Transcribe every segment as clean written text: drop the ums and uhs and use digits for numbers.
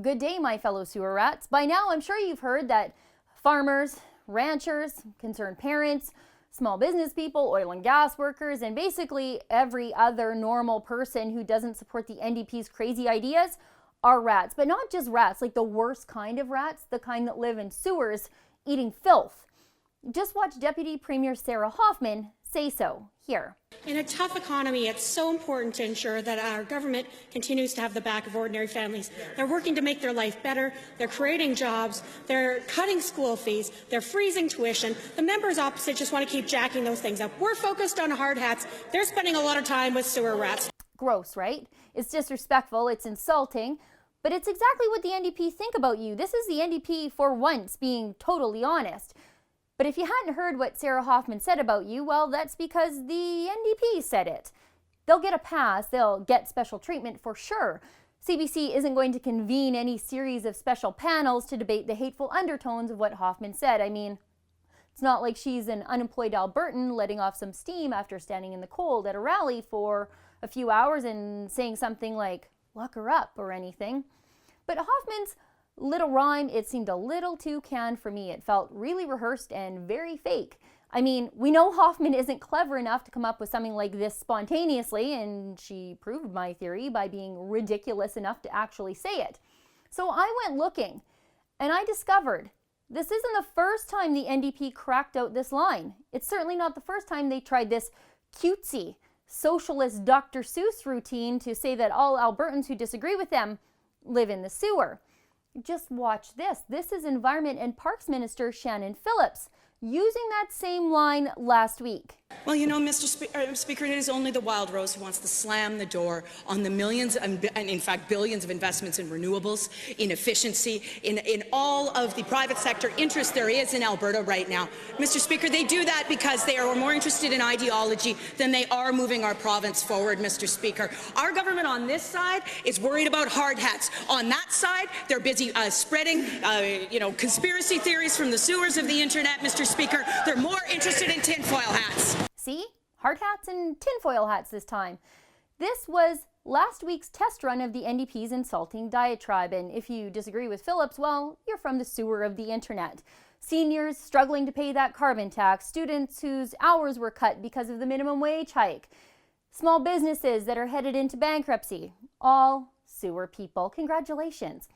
Good day, my fellow sewer rats. By now, I'm sure you've heard that farmers, ranchers, concerned parents, small business people, oil and gas workers, and basically every other normal person who doesn't support the NDP's crazy ideas are rats. But not just rats, like the worst kind of rats, the kind that live in sewers eating filth. Just watch Deputy Premier Sarah Hoffman say so here. In a tough economy, it's so important to ensure that our government continues to have the back of ordinary families. They're working to make their life better, they're creating jobs, they're cutting school fees, they're freezing tuition. The members opposite just want to keep jacking those things up. We're focused on hard hats. They're spending a lot of time with sewer rats. Gross, right? It's disrespectful, it's insulting, but it's exactly what the NDP think about you. This is the NDP for once being totally honest. But if you hadn't heard what Sarah Hoffman said about you, well, that's because the NDP said it. They'll get a pass, they'll get special treatment for sure. CBC isn't going to convene any series of special panels to debate the hateful undertones of what Hoffman said. I mean, it's not like she's an unemployed Albertan letting off some steam after standing in the cold at a rally for a few hours and saying something like, "Lock her up," or anything. But Hoffman's little rhyme, it seemed a little too canned for me. It felt really rehearsed and very fake. I mean, we know Hoffman isn't clever enough to come up with something like this spontaneously, and she proved my theory by being ridiculous enough to actually say it. So I went looking, and I discovered this isn't the first time the NDP cracked out this line. It's certainly not the first time they tried this cutesy, socialist Dr. Seuss routine to say that all Albertans who disagree with them live in the sewer. Just watch this. This is Environment and Parks Minister Shannon Phillips using that same line last week. Well, you know, Mr. Speaker, it is only the wild rose who wants to slam the door on the millions and in fact billions of investments in renewables, in efficiency, in all of the private sector interest there is in Alberta right now. Mr. Speaker, they do that because they are more interested in ideology than they are moving our province forward, Mr. Speaker. Our government on this side is worried about hard hats. On that side, they're busy spreading, conspiracy theories from the sewers of the internet, Mr. Speaker. They're more interested in tinfoil hats. See? Hard hats and tinfoil hats this time. This was last week's test run of the NDP's insulting diatribe, and if you disagree with Phillips, well, you're from the sewer of the internet. Seniors struggling to pay that carbon tax, students whose hours were cut because of the minimum wage hike, small businesses that are headed into bankruptcy, all sewer people. Congratulations.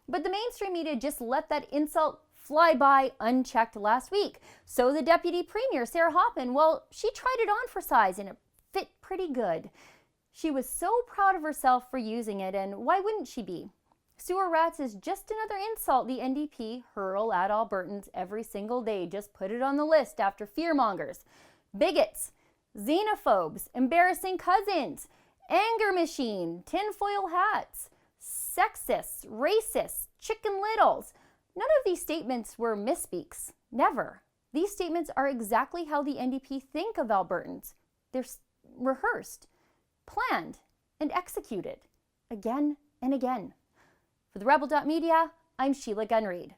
But the mainstream media just let that insult fly by unchecked last week. So the Deputy Premier, Sarah Hoffman, well, she tried it on for size and it fit pretty good. She was so proud of herself for using it, and why wouldn't she be? Sewer rats is just another insult the NDP hurl at Albertans every single day. Just put it on the list after fearmongers, bigots, xenophobes, embarrassing cousins, anger machine, tinfoil hats, sexists, racists, chicken littles. None of these statements were misspeaks. Never. These statements are exactly how the NDP think of Albertans. They're rehearsed, planned, and executed again and again. For the Rebel.media, I'm Sheila Gunn Reid.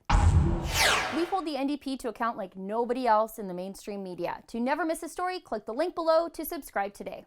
We hold the NDP to account like nobody else in the mainstream media. To never miss a story, click the link below to subscribe today.